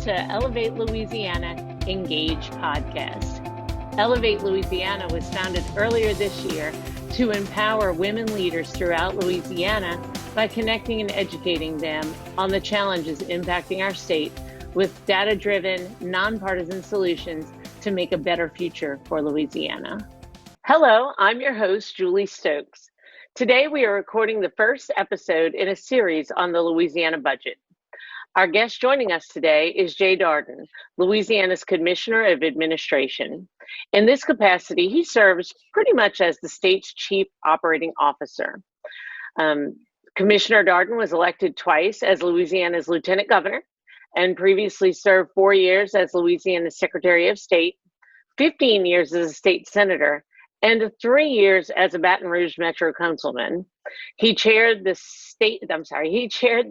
to Ellevate Louisiana Engage podcast. Ellevate Louisiana was founded earlier this year to empower women leaders throughout Louisiana by connecting and educating them on the challenges impacting our state with data-driven, nonpartisan solutions to make a better future for Louisiana. Hello, I'm your host, Julie Stokes. Today we are recording the first episode in a series on the Louisiana budget. Our guest joining us today is Jay Dardenne, Louisiana's Commissioner of Administration. In this capacity, he serves pretty much as the state's Chief Operating Officer. Commissioner Dardenne was elected twice as Louisiana's Lieutenant Governor and previously served 4 years as Louisiana's Secretary of State, 15 years as a state senator, and 3 years as a Baton Rouge Metro Councilman. He chaired the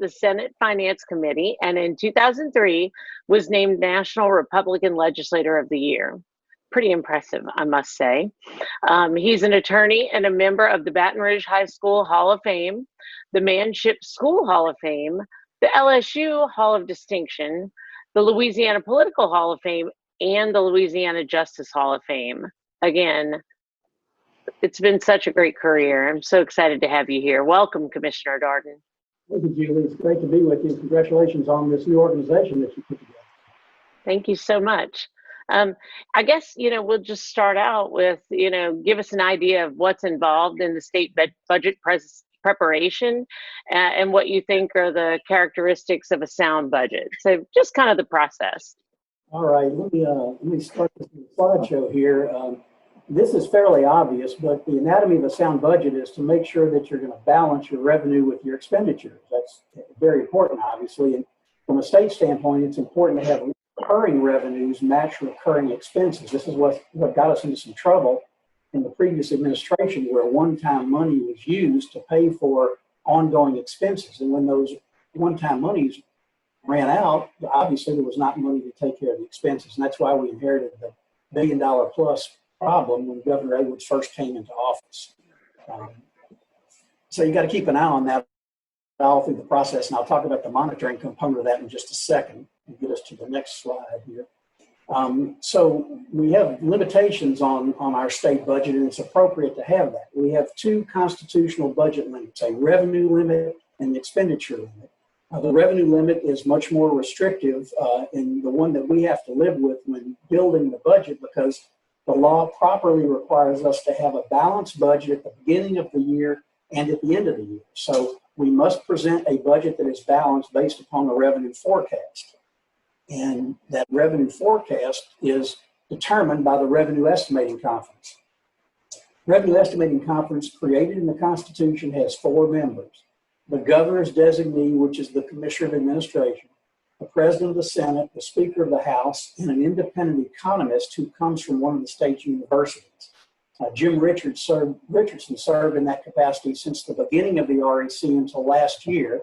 Senate Finance Committee, and in 2003 was named National Republican Legislator of the Year. Pretty impressive, I must say. He's an attorney and a member of the Baton Rouge High School Hall of Fame, the Manship School Hall of Fame, the LSU Hall of Distinction, the Louisiana Political Hall of Fame, and the Louisiana Justice Hall of Fame. Again, it's been such a great career. I'm so excited to have you here. Welcome, Commissioner Dardenne. Thank you, Julie. It's great to be with you. Congratulations on this new organization that you put together. Thank you so much. I guess, we'll just start out with, give us an idea of what's involved in the state budget preparation and what you think are the characteristics of a sound budget. So just kind of the process. All right, let me start this slideshow here. This is fairly obvious, but the anatomy of a sound budget is to make sure that you're going to balance your revenue with your expenditures. That's very important, obviously. And from a state standpoint, it's important to have recurring revenues match recurring expenses. This is what got us into some trouble in the previous administration, where one-time money was used to pay for ongoing expenses. And when those one-time monies ran out, obviously there was not money to take care of the expenses. And that's why we inherited the $1 billion plus problem when Governor Edwards first came into office. So you got to keep an eye on that all through the process. And I'll talk about the monitoring component of that in just a second and get us to the next slide here. So we have limitations on our state budget, and it's appropriate to have that. We have two constitutional budget limits, a revenue limit and an expenditure limit. The revenue limit is much more restrictive in the one that we have to live with when building the budget, because the law properly requires us to have a balanced budget at the beginning of the year and at the end of the year. So we must present a budget that is balanced based upon the revenue forecast. And that revenue forecast is determined by the Revenue Estimating Conference. Revenue Estimating Conference, created in the Constitution, has 4 members. The governor's designee, which is the Commissioner of Administration, the President of the Senate, the Speaker of the House, and an independent economist who comes from one of the state universities. Jim Richardson served in that capacity since the beginning of the REC until last year,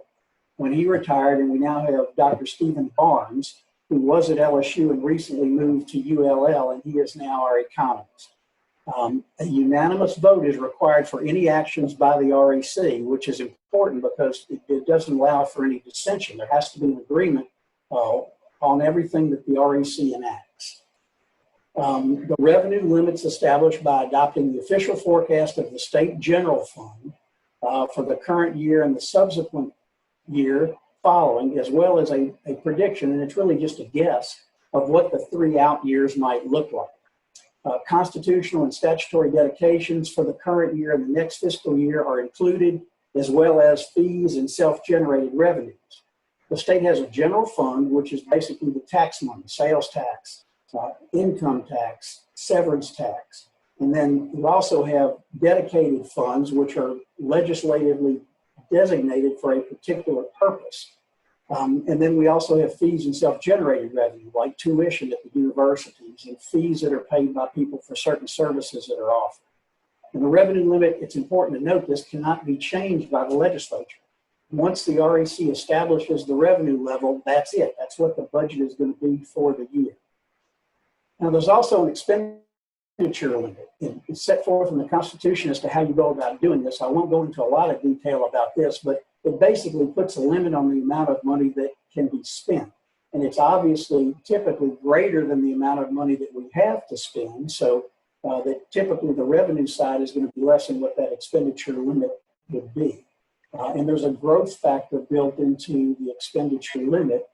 when he retired, and we now have Dr. Stephen Barnes, who was at LSU and recently moved to ULL, and he is now our economist. A unanimous vote is required for any actions by the REC, which is important because it doesn't allow for any dissension. There has to be an agreement on everything that the REC enacts. The revenue limits established by adopting the official forecast of the State General Fund for the current year and the subsequent year following, as well as a prediction, and it's really just a guess, of what the 3 out years might look like. Constitutional and statutory dedications for the current year and the next fiscal year are included, as well as fees and self-generated revenues. The state has a general fund, which is basically the tax money, sales tax, income tax, severance tax. And then we also have dedicated funds, which are legislatively designated for a particular purpose. And then we also have fees and self-generated revenue, like tuition at the universities and fees that are paid by people for certain services that are offered. And the revenue limit, it's important to note this, cannot be changed by the legislature. Once the REC establishes the revenue level, that's it. That's what the budget is going to be for the year. Now, there's also an expenditure limit. It's set forth in the Constitution as to how you go about doing this. I won't go into a lot of detail about this, but it basically puts a limit on the amount of money that can be spent. And it's obviously typically greater than the amount of money that we have to spend. So that typically the revenue side is going to be less than what that expenditure limit would be. And there's a growth factor built into the expenditure limit.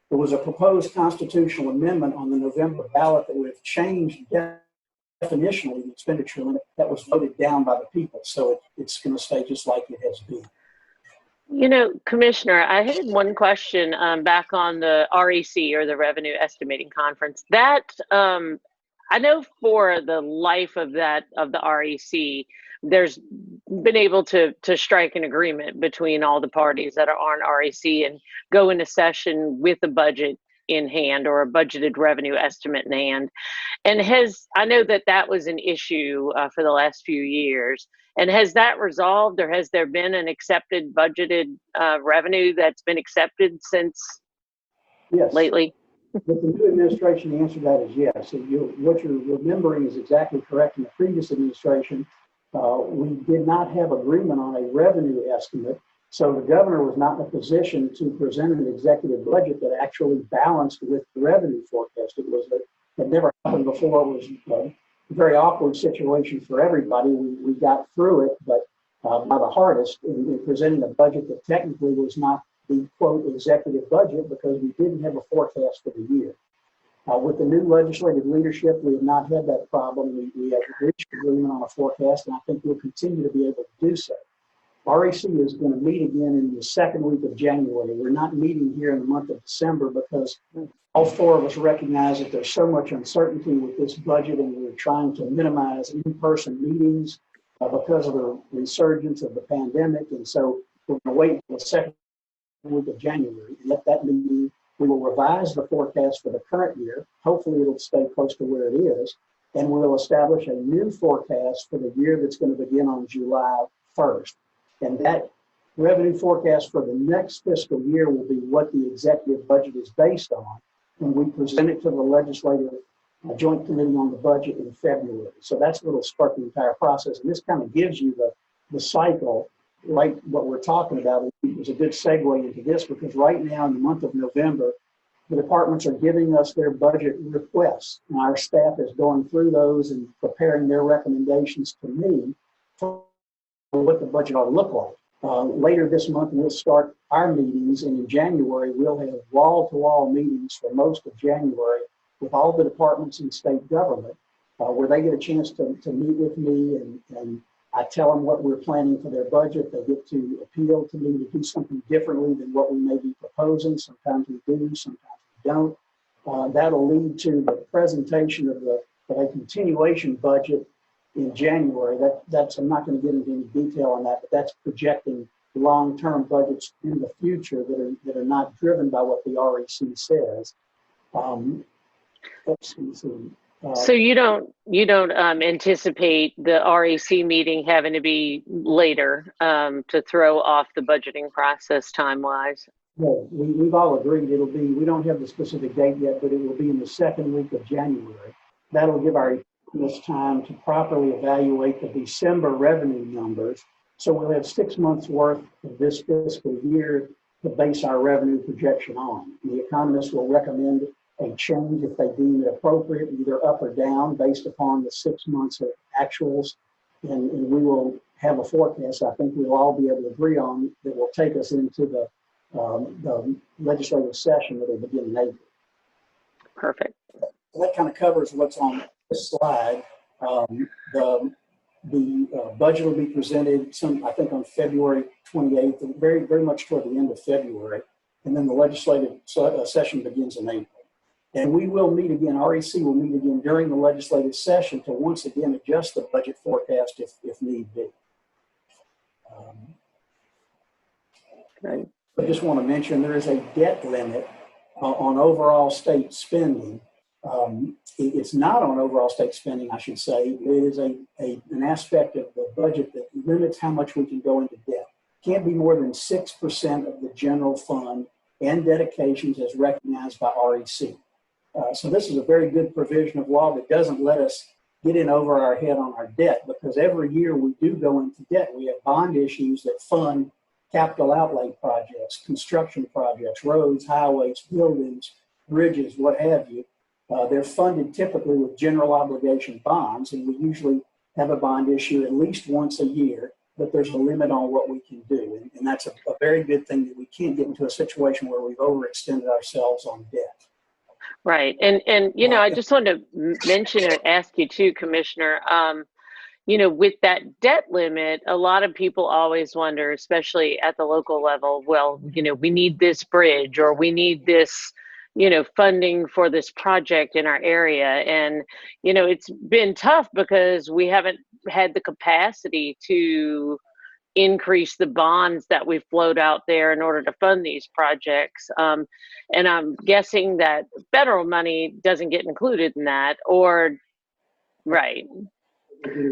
There was a proposed constitutional amendment on the November ballot that would have changed definitionally the expenditure limit that was voted down by the people. So it's going to stay just like it has been. You know, Commissioner, I had one question back on the REC, or the Revenue Estimating Conference. That I know for the life of the REC, there's been able to strike an agreement between all the parties that are on REC and go into session with a budget in hand, or a budgeted revenue estimate in hand. And I know that was an issue for the last few years. And has that resolved, or has there been an accepted budgeted revenue that's been accepted since lately? With the new administration, the answer to that is yes. What you're remembering is exactly correct. In the previous administration, we did not have agreement on a revenue estimate. So the governor was not in a position to present an executive budget that actually balanced with the revenue forecast. It never happened before. It was a very awkward situation for everybody. We got through it, but by the hardest in presenting a budget that technically was not the quote executive budget, because we didn't have a forecast for the year. With the new legislative leadership, we have not had that problem. We have reached agreement on a forecast, and I think we'll continue to be able to do so. REC is going to meet again in the second week of January. We're not meeting here in the month of December because all four of us recognize that there's so much uncertainty with this budget, and we're trying to minimize in-person meetings because of the resurgence of the pandemic. And so we're going to wait until the second week of January. And at that meeting, we will revise the forecast for the current year. Hopefully it'll stay close to where it is. And we'll establish a new forecast for the year that's going to begin on July 1st. And that revenue forecast for the next fiscal year will be what the executive budget is based on when we present it to the legislative joint committee on the budget in February. So that's what will start the entire process. And this kind of gives you the cycle, right? What we're talking about is a good segue into this, because right now in the month of November, the departments are giving us their budget requests. And our staff is going through those and preparing their recommendations to me for what the budget ought to look like. Later this month, we'll start our meetings, and in January, we'll have wall-to-wall meetings for most of January with all the departments in state government, where they get a chance to meet with me, and I tell them what we're planning for their budget. They get to appeal to me to do something differently than what we may be proposing. Sometimes we do, sometimes we don't. That'll lead to the presentation of a continuation budget in January. I'm not going to get into any detail on that, but that's projecting long-term budgets in the future that are not driven by what the REC says. So you don't anticipate the REC meeting having to be later to throw off the budgeting process time-wise? No, we've all agreed it'll be. We don't have the specific date yet, but it will be in the second week of January. That'll give our this time to properly evaluate the December revenue numbers. So we'll have 6 months worth of this fiscal year to base our revenue projection on. The economists will recommend a change if they deem it appropriate, either up or down, based upon the 6 months of actuals. And we will have a forecast I think we'll all be able to agree on that will take us into the legislative session that will begin in April. Perfect. So that kind of covers what's on this slide. The budget will be presented I think on February 28th, very, very much toward the end of February. And then the legislative session begins in April. And we will meet again, REC will meet again during the legislative session to once again adjust the budget forecast if need be. Right. I just want to mention there is a debt limit on overall state spending. It's not on overall state spending, I should say. It is an aspect of the budget that limits how much we can go into debt. Can't be more than 6% of the general fund and dedications as recognized by REC. So this is a very good provision of law that doesn't let us get in over our head on our debt, because every year we do go into debt. We have bond issues that fund capital outlay projects, construction projects, roads, highways, buildings, bridges, what have you. They're funded typically with general obligation bonds, and we usually have a bond issue at least once a year, but there's a limit on what we can do. And that's a very good thing, that we can't get into a situation where we've overextended ourselves on debt. Right. And you know, I just wanted to mention or ask you too, Commissioner, you know, with that debt limit, a lot of people always wonder, especially at the local level, well, you know, we need this bridge, or we need this, you know, funding for this project in our area. And, you know, it's been tough because we haven't had the capacity to increase the bonds that we float out there in order to fund these projects. And I'm guessing that federal money doesn't get included in that, or, right.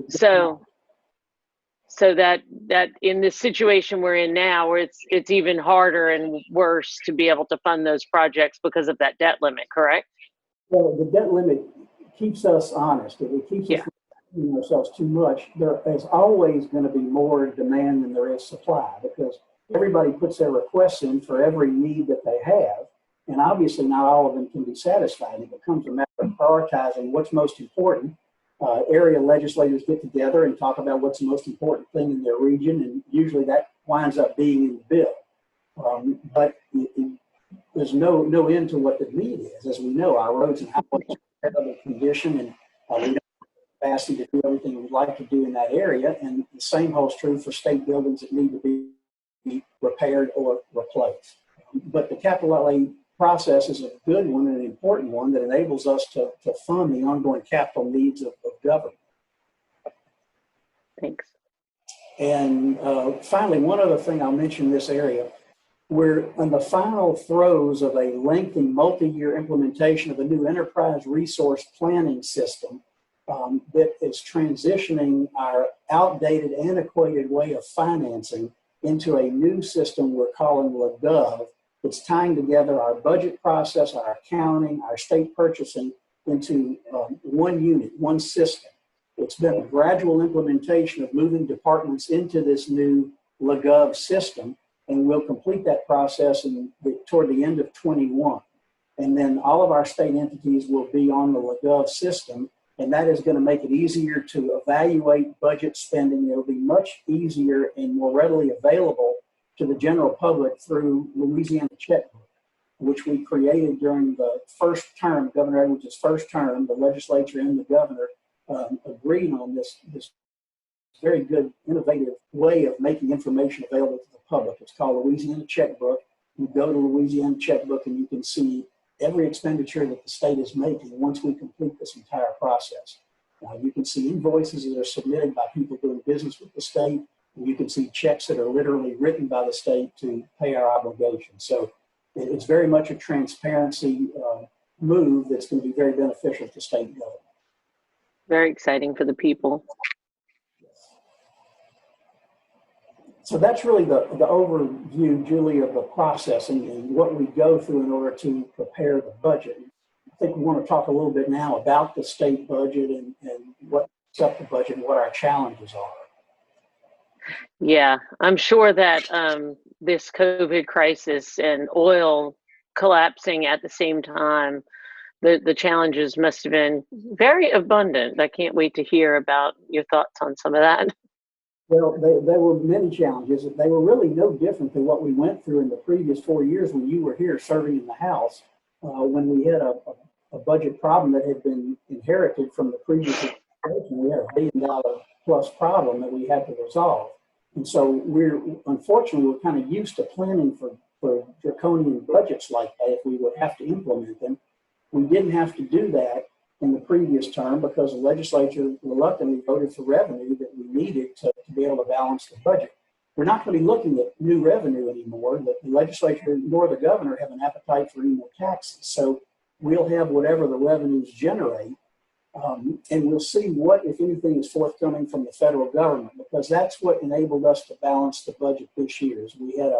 So that in this situation we're in now, where it's even harder and worse to be able to fund those projects because of that debt limit, correct? Well, the debt limit keeps us honest. If it keeps us from doing ourselves too much, there is always going to be more demand than there is supply, because everybody puts their requests in for every need that they have, and obviously not all of them can be satisfied. It becomes a matter of prioritizing what's most important. Area legislators get together and talk about what's the most important thing in their region, and usually that winds up being in the bill. But there's no end to what the need is. As we know, our roads and highways are in terrible condition, and we don't have the capacity to do everything we'd like to do in that area. And the same holds true for state buildings that need to be repaired or replaced. But the capital outlay process is a good one and an important one that enables us to fund the ongoing capital needs of government. Thanks. And finally, one other thing I'll mention in this area: we're in the final throes of a lengthy multi-year implementation of a new enterprise resource planning system that is transitioning our outdated, antiquated way of financing into a new system we're calling LaGov. It's tying together our budget process, our accounting, our state purchasing into one unit, one system. It's been a gradual implementation of moving departments into this new LaGov system, and we'll complete that process toward the end of 21. And then all of our state entities will be on the LaGov system, and that is going to make it easier to evaluate budget spending. It'll be much easier and more readily available to the general public through Louisiana Checkbook, which we created during the first term, Governor Edwards' first term. The legislature and the governor agreed on this very good, innovative way of making information available to the public. It's called Louisiana Checkbook. You go to Louisiana Checkbook and you can see every expenditure that the state is making once we complete this entire process. You can see invoices that are submitted by people doing business with the state. You can see checks that are literally written by the state to pay our obligations. So it's very much a transparency move that's going to be very beneficial to state government. Very exciting for the people. So that's really the overview, Julie, of the process and what we go through in order to prepare the budget. I think we want to talk a little bit now about the state budget and what makes up the budget and what our challenges are. Yeah, I'm sure that this COVID crisis and oil collapsing at the same time, the challenges must have been very abundant. I can't wait to hear about your thoughts on some of that. Well, there were many challenges. They were really no different than what we went through in the previous 4 years when you were here serving in the House, when we had a budget problem that had been inherited from the previous administration. We had $1 billion plus problem that we had to resolve. And so unfortunately, we're kind of used to planning for draconian budgets like that if we would have to implement them. We didn't have to do that in the previous term because the legislature reluctantly voted for revenue that we needed to be able to balance the budget. We're not going to be looking at new revenue anymore. The legislature nor the governor have an appetite for any more taxes. So we'll have whatever the revenues generate. And we'll see what, if anything, is forthcoming from the federal government, because that's what enabled us to balance the budget this year. Is we had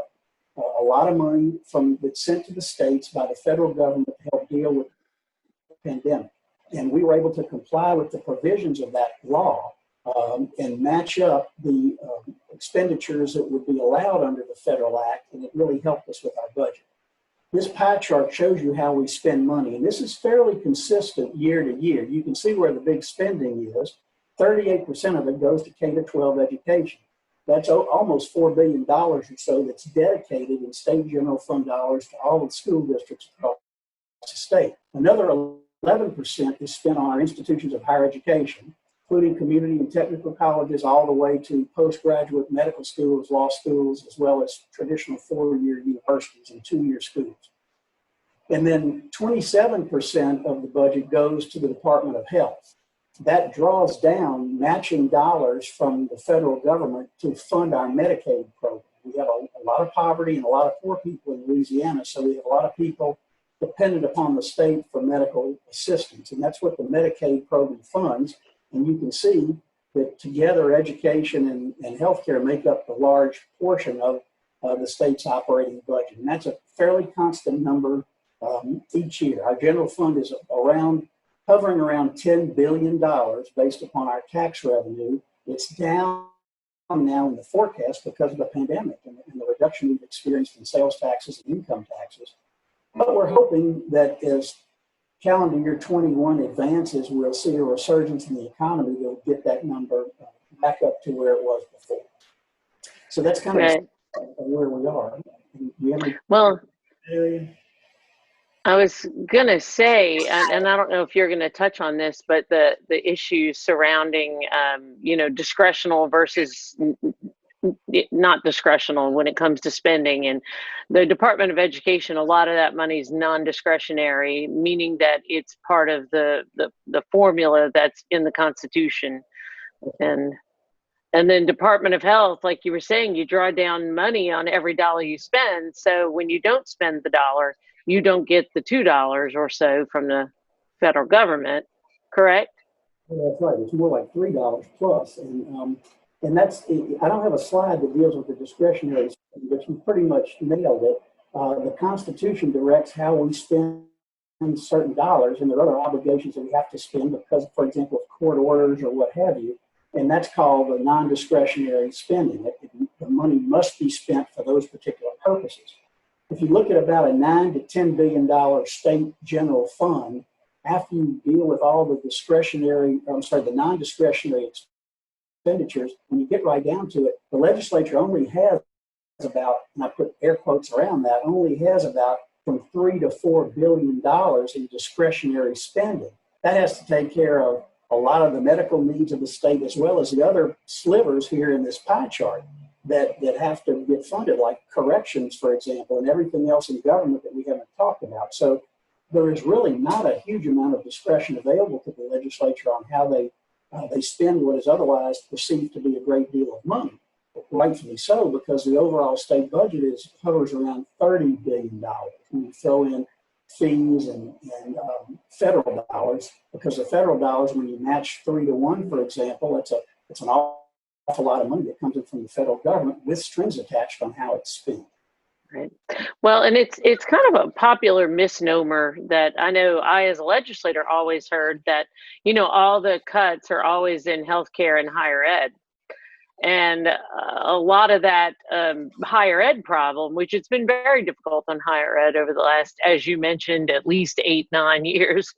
a lot of money that's sent to the states by the federal government to help deal with the pandemic. And we were able to comply with the provisions of that law and match up the expenditures that would be allowed under the federal act, and it really helped us with our budget. this pie chart shows you how we spend money, and this is fairly consistent year to year. You can see where the big spending is. 38% of it goes to K-12 education. That's almost $4 billion or so that's dedicated in state general fund dollars to all of the school districts across the state. Another 11% is spent on our institutions of higher education, including community and technical colleges, all the way to postgraduate medical schools, law schools, as well as traditional 4-year universities and 2-year schools. And then 27% of the budget goes to the Department of Health. That draws down matching dollars from the federal government to fund our Medicaid program. We have a lot of poverty and a lot of poor people in Louisiana, so we have a lot of people dependent upon the state for medical assistance, and that's what the Medicaid program funds. And you can see that together education and healthcare make up the large portion of the state's operating budget, and that's a fairly constant number each year. Our general fund is hovering around $10 billion based upon our tax revenue. It's down now in the forecast because of the pandemic and the reduction we've experienced in sales taxes and income taxes. But we're hoping that as calendar year 21 advances, we'll see a resurgence in the economy that'll get that number back up to where it was before. So that's kind of where we are. Well, I was going to say, and I don't know if you're going to touch on this, but the issues surrounding, discretional versus not discretional when it comes to spending. And the Department of Education, a lot of that money is non-discretionary, meaning that it's part of the formula that's in the Constitution. And then Department of Health, like you were saying, you draw down money on every dollar you spend. So when you don't spend the dollar, you don't get the $2 or so from the federal government, correct? Yeah, that's right. It's more like $3 plus. And that's, I don't have a slide that deals with the discretionary, but you pretty much nailed it. The Constitution directs how we spend certain dollars, and there are other obligations that we have to spend because, for example, of court orders or what have you. And that's called the non-discretionary spending. The money must be spent for those particular purposes. If you look at about a $9 to $10 billion state general fund, after you deal with all the the non-discretionary expenditures, when you get right down to it, the legislature only has about, and I put air quotes around that, only has about from $3 to $4 billion in discretionary spending. That has to take care of a lot of the medical needs of the state, as well as the other slivers here in this pie chart that have to get funded, like corrections, for example, and everything else in government that we haven't talked about. So there is really not a huge amount of discretion available to the legislature on how they spend what is otherwise perceived to be a great deal of money. Rightfully so, because the overall state budget hovers around $30 billion. When you throw in fees and federal dollars, because the federal dollars, when you match 3 to 1, for example, it's an awful lot of money that comes in from the federal government with strings attached on how it's spent. Right. Well, and it's kind of a popular misnomer that I know I, as a legislator, always heard that, all the cuts are always in healthcare and higher ed. And a lot of that higher ed problem, which it's been very difficult on higher ed over the last, as you mentioned, at least 8-9 years,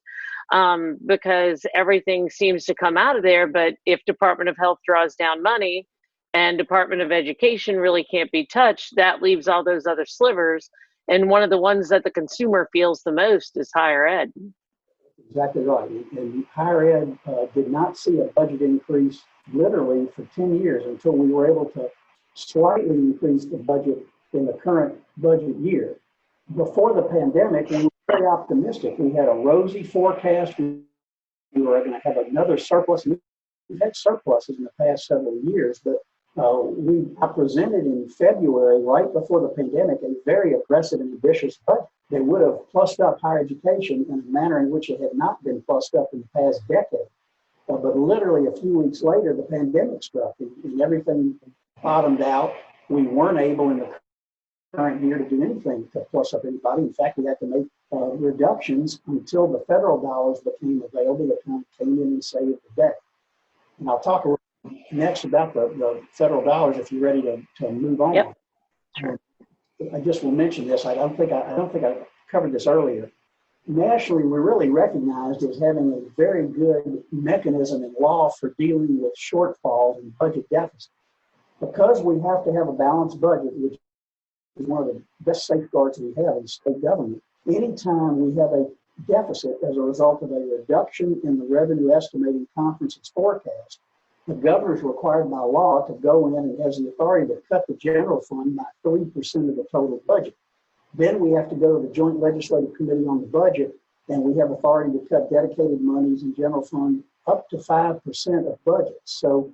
because everything seems to come out of there. But if Department of Health draws down money and Department of Education really can't be touched, that leaves all those other slivers. And one of the ones that the consumer feels the most is higher ed. Exactly right. And higher ed did not see a budget increase literally for 10 years until we were able to slightly increase the budget in the current budget year. Before the pandemic, we were very optimistic. We had a rosy forecast. We were going to have another surplus. We've had surpluses in the past several years, but I presented in February, right before the pandemic, a very aggressive and ambitious budget that would have plussed up higher education in a manner in which it had not been plussed up in the past decade. But literally a few weeks later, the pandemic struck and everything bottomed out. We weren't able in the current year to do anything to plus up anybody. In fact, we had to make reductions until the federal dollars became available that kind of came in and saved the day. And I'll talk a little next about the federal dollars if you're ready to move on. Yep. Sure. I just will mention this. I don't think I covered this earlier. Nationally, we're really recognized as having a very good mechanism in law for dealing with shortfalls and budget deficits. Because we have to have a balanced budget, which is one of the best safeguards we have in state government, anytime we have a deficit as a result of a reduction in the revenue estimating conference's forecast, the governor is required by law to go in and has the authority to cut the general fund by 3% of the total budget. Then we have to go to the Joint Legislative Committee on the Budget, and we have authority to cut dedicated monies in general fund up to 5% of budget. So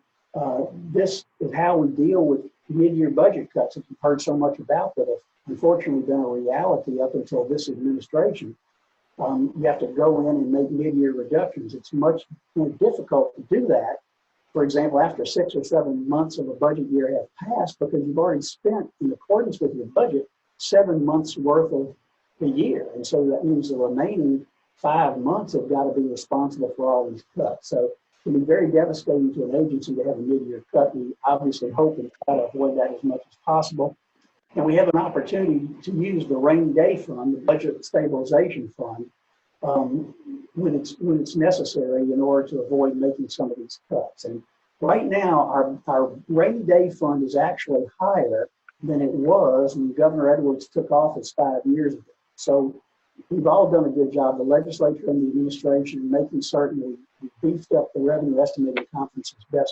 this is how we deal with mid-year budget cuts that you've heard so much about that have unfortunately been a reality up until this administration. You have to go in and make mid-year reductions. It's much more difficult to do that, for example, after 6 or 7 months of a budget year have passed, because you've already spent, in accordance with your budget, 7 months worth of the year. And so that means the remaining 5 months have got to be responsible for all these cuts. So it can be very devastating to an agency to have a mid-year cut. We obviously hope and try to avoid that as much as possible. And we have an opportunity to use the rainy day fund, the budget stabilization fund, when it's necessary in order to avoid making some of these cuts. And right now, our rainy day fund is actually higher than it was when Governor Edwards took office 5 years ago. So we've all done a good job, the legislature and the administration, making certain we beefed up the revenue estimating conference's budget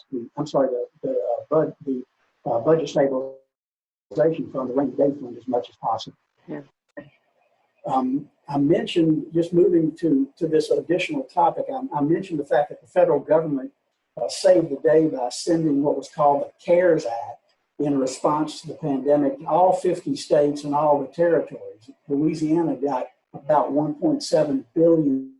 stabilization fund, the rainy day fund, as much as possible. Yeah. I mentioned, just moving to this additional topic, I mentioned the fact that the federal government saved the day by sending what was called the CARES Act in response to the pandemic to all 50 states and all the territories. Louisiana got about $1.7 billion.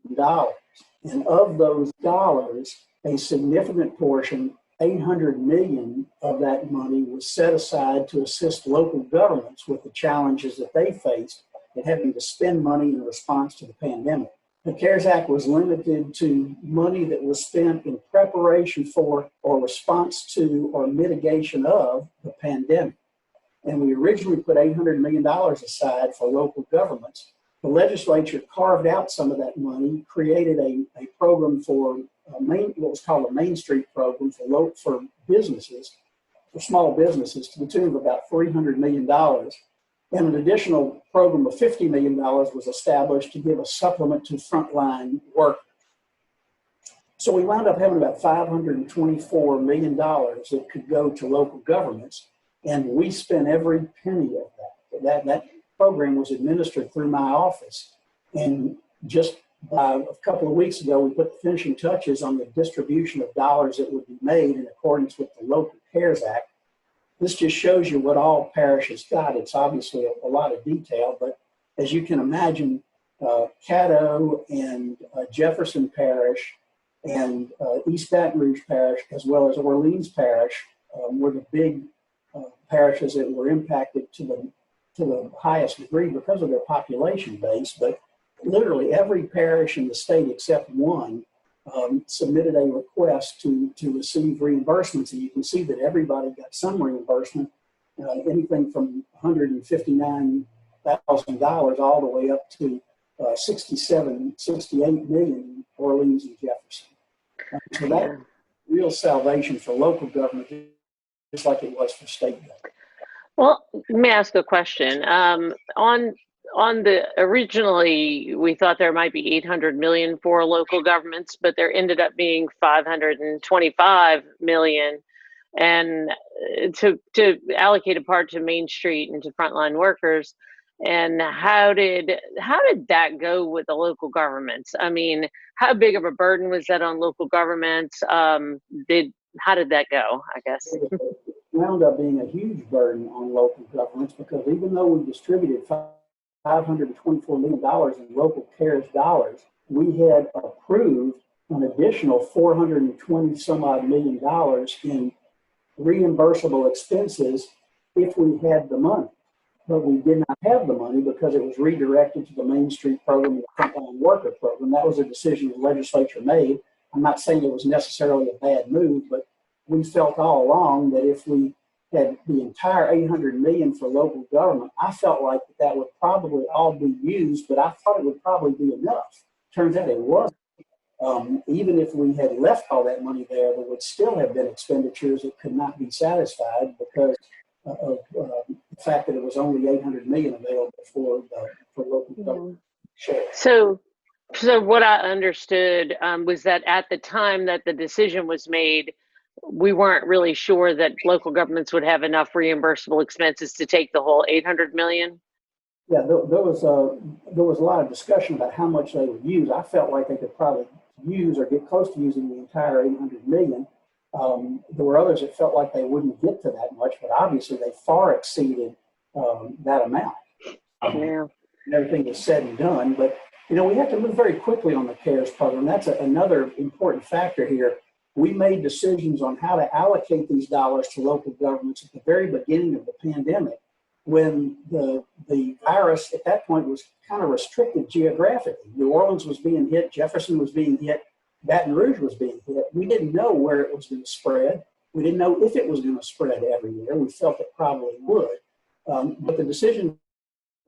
And of those dollars, a significant portion, $800 million of that money, was set aside to assist local governments with the challenges that they faced in having to spend money in response to the pandemic. The CARES Act was limited to money that was spent in preparation for or response to or mitigation of the pandemic. And we originally put $800 million aside for local governments. The legislature carved out some of that money, created a program for what was called a Main Street program for businesses, for small businesses, to the tune of about $300 million. And an additional program of $50 million was established to give a supplement to frontline workers. So we wound up having about $524 million that could go to local governments, and we spent every penny of that. That program was administered through my office, and just a couple of weeks ago, we put the finishing touches on the distribution of dollars that would be made in accordance with the local CARES Act. This just shows you what all parishes got. It's obviously a lot of detail, but as you can imagine, Caddo and Jefferson Parish and East Baton Rouge Parish, as well as Orleans Parish, were the big parishes that were impacted to the highest degree because of their population base. But literally every parish in the state except one submitted a request to receive reimbursements, and you can see that everybody got some reimbursement, anything from $159,000 all the way up to 68 million in Orleans and Jefferson. So that real salvation for local government, just like it was for state government. Well, let me ask a question. On the originally, we thought there might be 800 million for local governments, but there ended up being 525 million, and to allocate a part to Main Street and to frontline workers. And how did that go with the local governments? I mean, how big of a burden was that on local governments? How did that go, I guess? It wound up being a huge burden on local governments, because even though we distributed $524 million in local CARES dollars, we had approved an additional $420 some odd million in reimbursable expenses if we had the money. But we did not have the money because it was redirected to the Main Street program and the frontline worker program. That was a decision the legislature made. I'm not saying it was necessarily a bad move, but we felt all along that if we had the entire 800 million for local government, I felt like that would probably all be used, but I thought it would probably be enough. Turns out it wasn't. Even if we had left all that money there, there would still have been expenditures that could not be satisfied because of the fact that it was only 800 million available for local government share. So what I understood was that at the time that the decision was made, we weren't really sure that local governments would have enough reimbursable expenses to take the whole 800 million. Yeah, there was a lot of discussion about how much they would use. I felt like they could probably use or get close to using the entire 800 million. There were others that felt like they wouldn't get to that much, but obviously they far exceeded that amount. Yeah. Everything was said and done, but we have to move very quickly on the CARES program. That's another important factor here. We made decisions on how to allocate these dollars to local governments at the very beginning of the pandemic, when the virus at that point was kind of restricted geographically. New Orleans was being hit, Jefferson was being hit, Baton Rouge was being hit. We didn't know where it was going to spread. We didn't know if it was going to spread everywhere. We felt it probably would. But the decision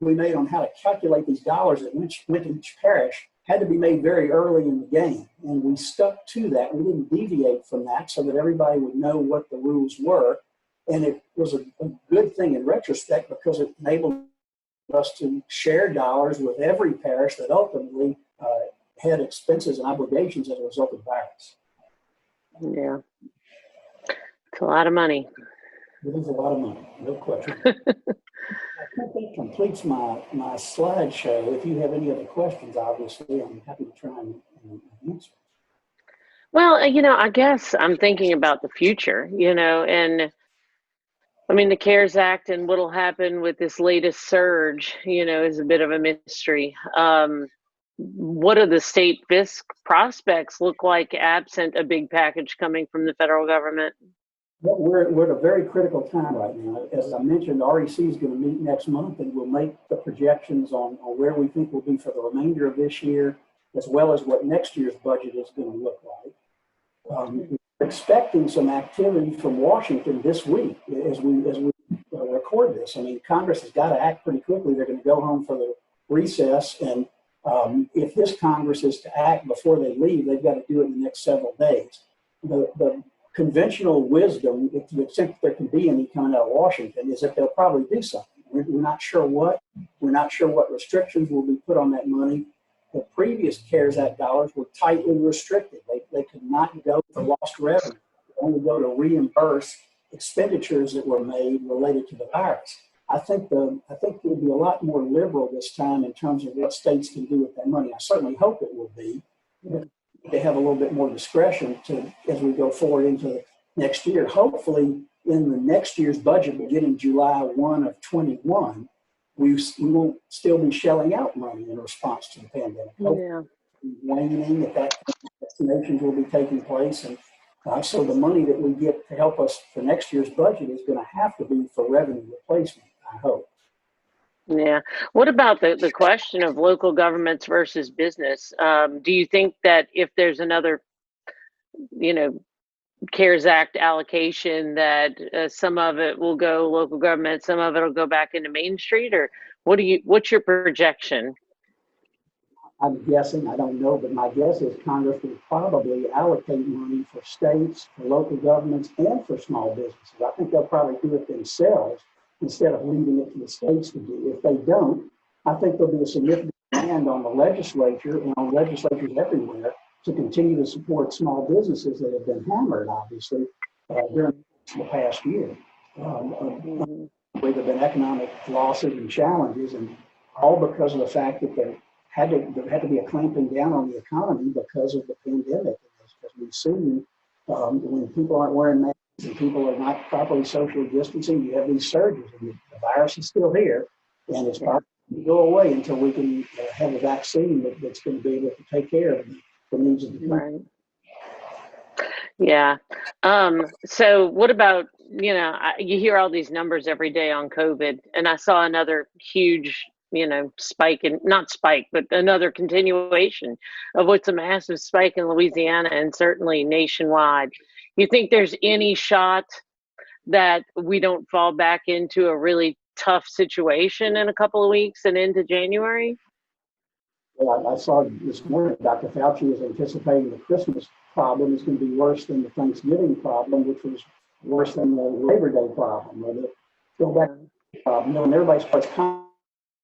we made on how to calculate these dollars that went to each parish had to be made very early in the game. And we stuck to that. We didn't deviate from that so that everybody would know what the rules were. And it was a good thing in retrospect because it enabled us to share dollars with every parish that ultimately had expenses and obligations as a result of the virus. Yeah. It's a lot of money. It is a lot of money, no question. I think that completes my slideshow. If you have any other questions, obviously, I'm happy to try and answer. Well, I guess I'm thinking about the future, and I mean, the CARES Act and what'll happen with this latest surge, is a bit of a mystery. What do the state fisc prospects look like absent a big package coming from the federal government? Well, we're at a very critical time right now. As I mentioned, REC is going to meet next month, and we'll make the projections on where we think we'll be for the remainder of this year, as well as what next year's budget is going to look like. We're expecting some activity from Washington this week as we record this. I mean, Congress has got to act pretty quickly. They're going to go home for the recess, and if this Congress is to act before they leave, they've got to do it in the next several days. The conventional wisdom, to the extent that there can be any coming out of Washington, is that they'll probably do something. We're not sure what. We're not sure what restrictions will be put on that money. The previous CARES Act dollars were tightly restricted. They could not go for lost revenue. They could only go to reimburse expenditures that were made related to the virus. I think there'll be a lot more liberal this time in terms of what states can do with that money. I certainly hope it will be. They have a little bit more discretion as we go forward into next year. Hopefully, in the next year's budget, beginning July 1 of 21, we won't still be shelling out money in response to the pandemic. Yeah. Waning at that point, vaccinations will be taking place, and so the money that we get to help us for next year's budget is going to have to be for revenue replacement, I hope. Yeah. What about the question of local governments versus business? Do you think that if there's another, CARES Act allocation, that some of it will go local government, some of it will go back into Main Street, or what's your projection? I'm guessing, I don't know, but my guess is Congress will probably allocate money for states, for local governments, and for small businesses. I think they'll probably do it themselves instead of leaving it to the states to do. If they don't, I think there'll be a significant demand on the legislature and on legislatures everywhere to continue to support small businesses that have been hammered, obviously, during the past year. There have been economic losses and challenges, and all because of the fact that there had to be a clamping down on the economy because of the pandemic. As we've seen, when people aren't wearing masks and people are not properly socially distancing, you have these surges, and the virus is still here, and it's probably going to go away until we can have a vaccine that's going to be able to take care of the needs of the country. Right. Yeah. So what about, you hear all these numbers every day on COVID, and I saw another huge, spike, and not spike, but another continuation of what's a massive spike in Louisiana and certainly nationwide. You think there's any shot that we don't fall back into a really tough situation in a couple of weeks and into January? Well, I saw this morning Dr. Fauci is anticipating the Christmas problem is going to be worse than the Thanksgiving problem, which was worse than the Labor Day problem, or the go back problem. When everybody starts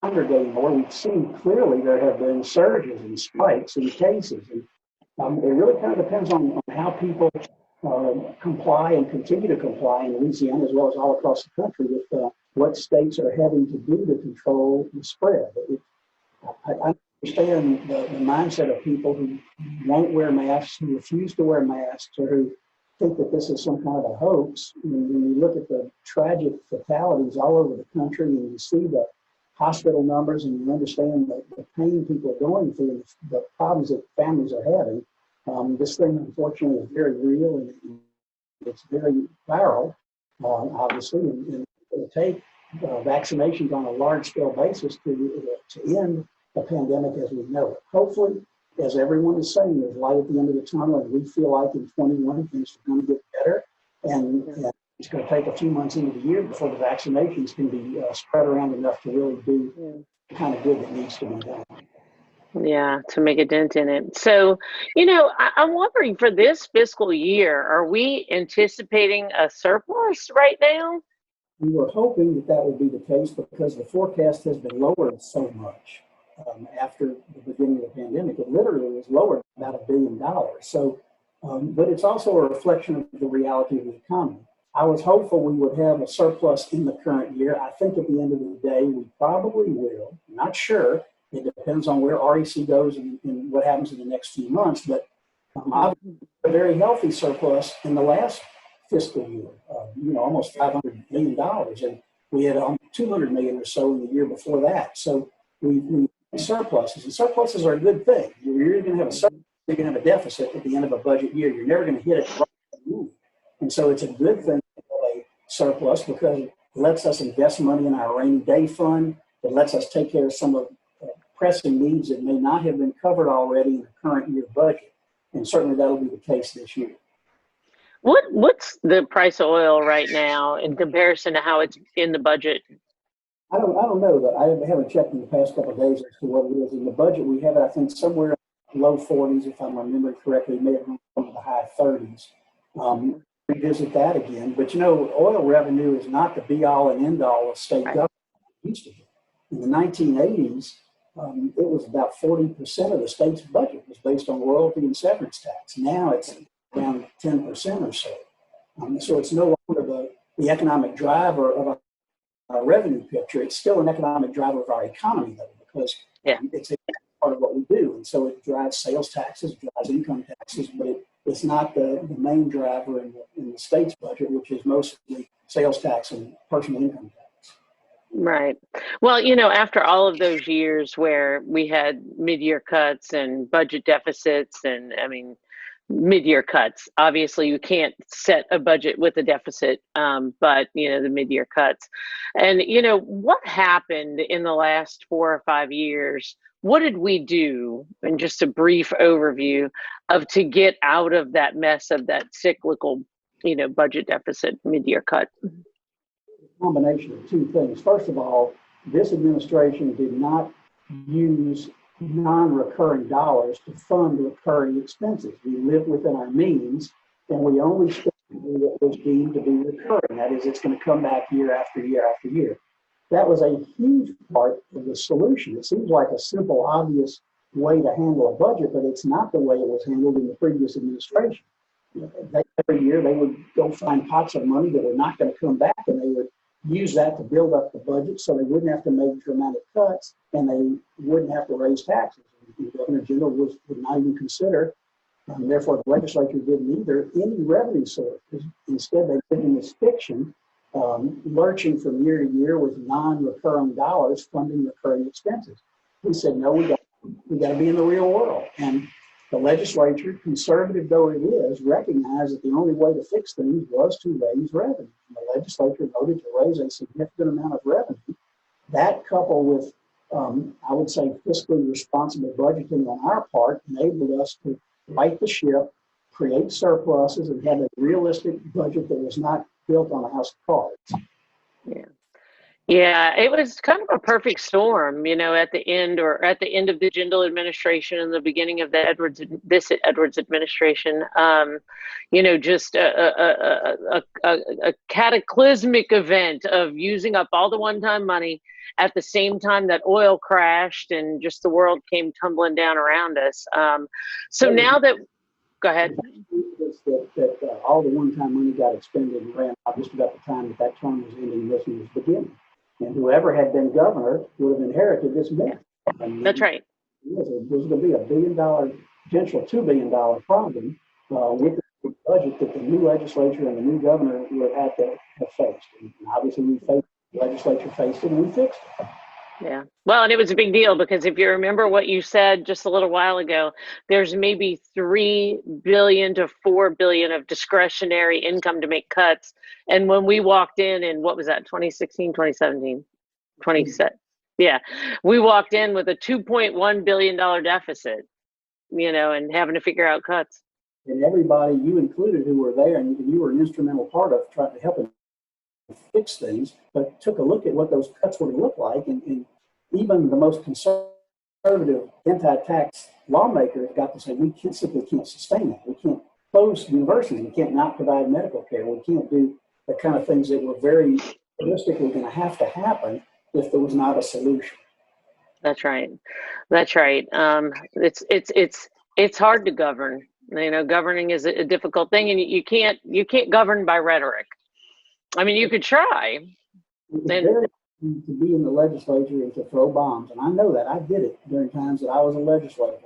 congregating more, we've seen clearly there have been surges and spikes in cases. And it really kind of depends on how people comply and continue to comply in Louisiana as well as all across the country with what states are having to do to control the spread. I understand the mindset of people who won't wear masks, who refuse to wear masks, or who think that this is some kind of a hoax. When you look at the tragic fatalities all over the country and you see the hospital numbers and you understand the pain people are going through and the problems that families are having, this thing unfortunately is very real and it's very viral, obviously, and it will take vaccinations on a large scale basis to end the pandemic as we know it. Hopefully, as everyone is saying, there's light at the end of the tunnel, and we feel like in 21 things are going to get better, and it's going to take a few months into the year before the vaccinations can be spread around enough to really do the kind of good that needs to be done. Yeah, to make a dent in it. So, I'm wondering for this fiscal year, are we anticipating a surplus right now? We were hoping that would be the case because the forecast has been lowered so much after the beginning of the pandemic. It literally was lowered about $1 billion. So, but it's also a reflection of the reality of the economy. I was hopeful we would have a surplus in the current year. I think at the end of the day, we probably will. Not sure. It depends on where REC goes and what happens in the next few months. But obviously, a very healthy surplus in the last fiscal year, almost $500 million. And we had $200 million or so in the year before that. So we surpluses. And surpluses are a good thing. You're going to have a surplus, you're going to have a deficit at the end of a budget year. You're never going to hit it right. And so it's a good thing to have a surplus because it lets us invest money in our rainy day fund. It lets us take care of some of pressing needs that may not have been covered already in the current year budget. And certainly that'll be the case this year. What's the price of oil right now in comparison to how it's in the budget? I don't know. I haven't checked in the past couple of days as to what it is. In the budget, we have it, I think, somewhere low 40s, if I'm remembering correctly, maybe in the high 30s. Revisit that again. But, oil revenue is not the be-all and end-all of state government. It used to be. In the 1980s, it was about 40% of the state's budget was based on royalty and severance tax. Now it's around 10% or so. So it's no longer the economic driver of our revenue picture. It's still an economic driver of our economy, though, because it's a part of what we do. And so it drives sales taxes, drives income taxes, but it's not the main driver in the state's budget, which is mostly sales tax and personal income tax. Right. Well, after all of those years where we had mid-year cuts and budget deficits and, mid-year cuts, obviously you can't set a budget with a deficit, but, the mid-year cuts. And, what happened in the last 4 or 5 years? What did we do? And just a brief overview to get out of that mess of that cyclical, budget deficit mid-year cut. Combination of two things. First of all, this administration did not use non-recurring dollars to fund recurring expenses. We live within our means, and we only spend what was deemed to be recurring. That is, it's going to come back year after year after year. That was a huge part of the solution. It seems like a simple, obvious way to handle a budget, but it's not the way it was handled in the previous administration. Every year they would go find pots of money that were not going to come back, and they would use that to build up the budget so they wouldn't have to make dramatic cuts and they wouldn't have to raise taxes. The Governor General would not even consider, and therefore the legislature didn't either, any revenue source. Instead, they lived in this fiction, lurching from year to year with non-recurring dollars funding recurring expenses. We said, no, we got to be in the real world. And the legislature, conservative though it is, recognized that the only way to fix things was to raise revenue. And the legislature voted to raise a significant amount of revenue. That, coupled with, I would say, fiscally responsible budgeting on our part, enabled us to right the ship, create surpluses, and have a realistic budget that was not built on a house of cards. Yeah. Yeah, it was kind of a perfect storm, at the end of the Jindal administration and the beginning of the Edwards administration. Just a cataclysmic event of using up all the one-time money at the same time that oil crashed and just the world came tumbling down around us. So now that, go ahead. That all the one-time money got expended and ran out just about the time that term was ending and this one was beginning. And whoever had been governor would have inherited this mess. That's right. There's going to be a potential $2 billion problem with the budget that the new legislature and the new governor would have to have faced. And obviously, the legislature faced it and we fixed it. Yeah. Well, and it was a big deal because if you remember what you said just a little while ago, there's maybe $3 billion to $4 billion of discretionary income to make cuts. And when we walked in what was that, 2016, 2017, 27? Yeah. We walked in with a $2.1 billion deficit, and having to figure out cuts. And everybody, you included, who were there, and you were an instrumental part of trying to help them fix things, but took a look at what those cuts would look like, and even the most conservative anti-tax lawmakers got to say, we simply can't sustain that. We can't close universities. We can't not provide medical care. We can't do the kind of things that were very realistically going to happen if there was not a solution. That's right. That's right. It's hard to govern. Governing is a difficult thing, and you can't govern by rhetoric. I mean, you could try. It's very easy to be in the legislature and to throw bombs. And I know that. I did it during times that I was a legislator.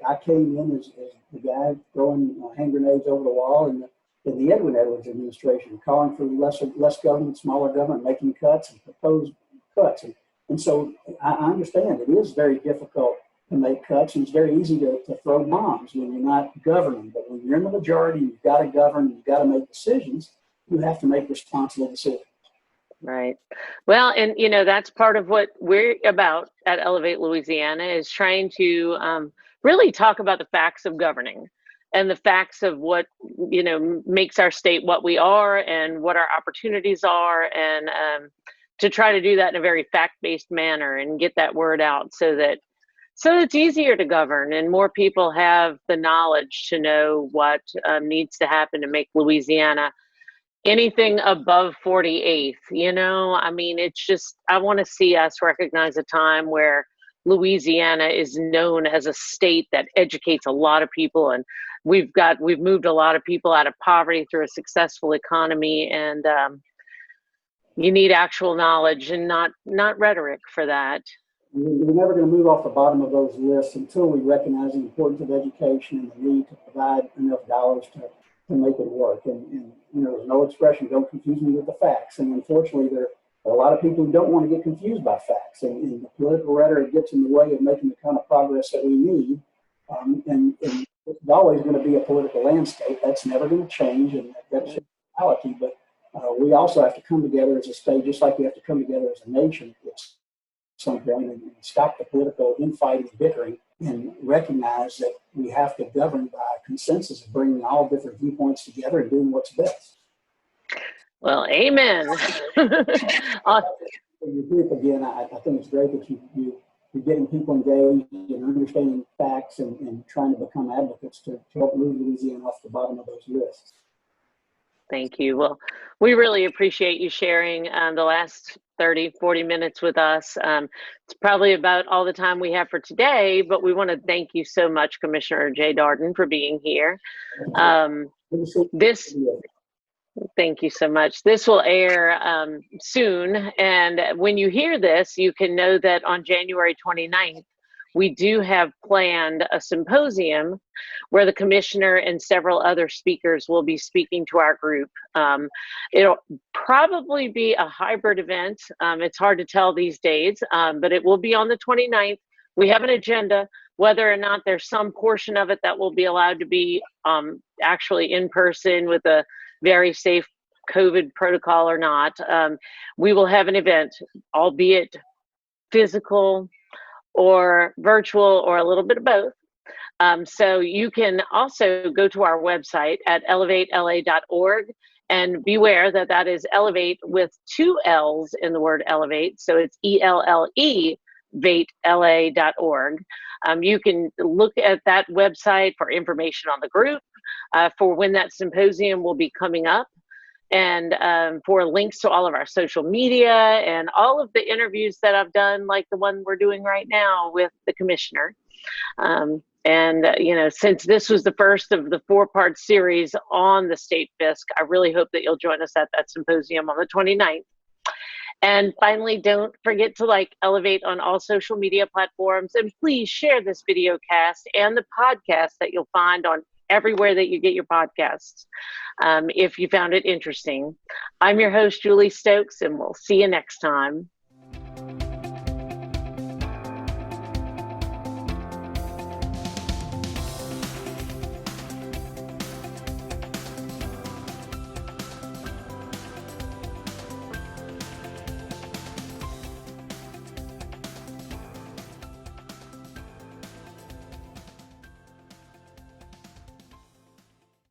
I came in as the guy throwing hand grenades over the wall in the Edwards administration, calling for less government, smaller government, making cuts and proposed cuts. And so I understand it is very difficult to make cuts, and it's very easy to throw bombs when you're not governing. But when you're in the majority, you've got to govern, you've got to make decisions. You have to make responsible decisions. Right. Well, and that's part of what we're about at Ellevate Louisiana, is trying to really talk about the facts of governing and the facts of what makes our state what we are and what our opportunities are, and to try to do that in a very fact-based manner and get that word out so that it's easier to govern and more people have the knowledge to know what needs to happen to make Louisiana anything above 48th. I mean, it's just, I want to see us recognize a time where Louisiana is known as a state that educates a lot of people, and we've moved a lot of people out of poverty through a successful economy, and you need actual knowledge and not rhetoric for that. We're never going to move off the bottom of those lists until we recognize the importance of education and the need to provide enough dollars to make it work. And there's no expression, don't confuse me with the facts. And unfortunately, there are a lot of people who don't want to get confused by facts. And the political rhetoric gets in the way of making the kind of progress that we need. And it's always going to be a political landscape. That's never going to change, and that's reality. But we also have to come together as a state, just like we have to come together as a nation at some point, and stop the political infighting and bickering, and recognize that we have to govern by consensus of bringing all different viewpoints together and doing what's best. Well, amen. Your group again, I think it's great that you're getting people engaged and understanding facts and trying to become advocates to help move Louisiana off the bottom of those lists. Thank you. Well, we really appreciate you sharing the last 30, 40 minutes with us. It's probably about all the time we have for today, but we want to thank you so much, Commissioner Jay Dardenne, for being here. Thank you so much. This will air soon, and when you hear this, you can know that on January 29th, we do have planned a symposium where the commissioner and several other speakers will be speaking to our group. It'll probably be a hybrid event. It's hard to tell these days, but it will be on the 29th. We have an agenda. Whether or not there's some portion of it that will be allowed to be actually in person with a very safe COVID protocol or not, we will have an event, albeit physical or virtual or a little bit of both. So you can also go to our website at ellevatela.org, and beware that that is Ellevate with two L's in the word elevate. So it's ELLE, vatela.org. You can look at that website for information on the group, for when that symposium will be coming up, and for links to all of our social media and all of the interviews that I've done, like the one we're doing right now with the commissioner. Since this was the first of the 4-part series on the state fisc, I really hope that you'll join us at that symposium on the 29th. And finally, don't forget to like Ellevate on all social media platforms, and please share this video cast and the podcast that you'll find on everywhere that you get your podcasts, if you found it interesting. I'm your host, Julie Stokes, and we'll see you next time.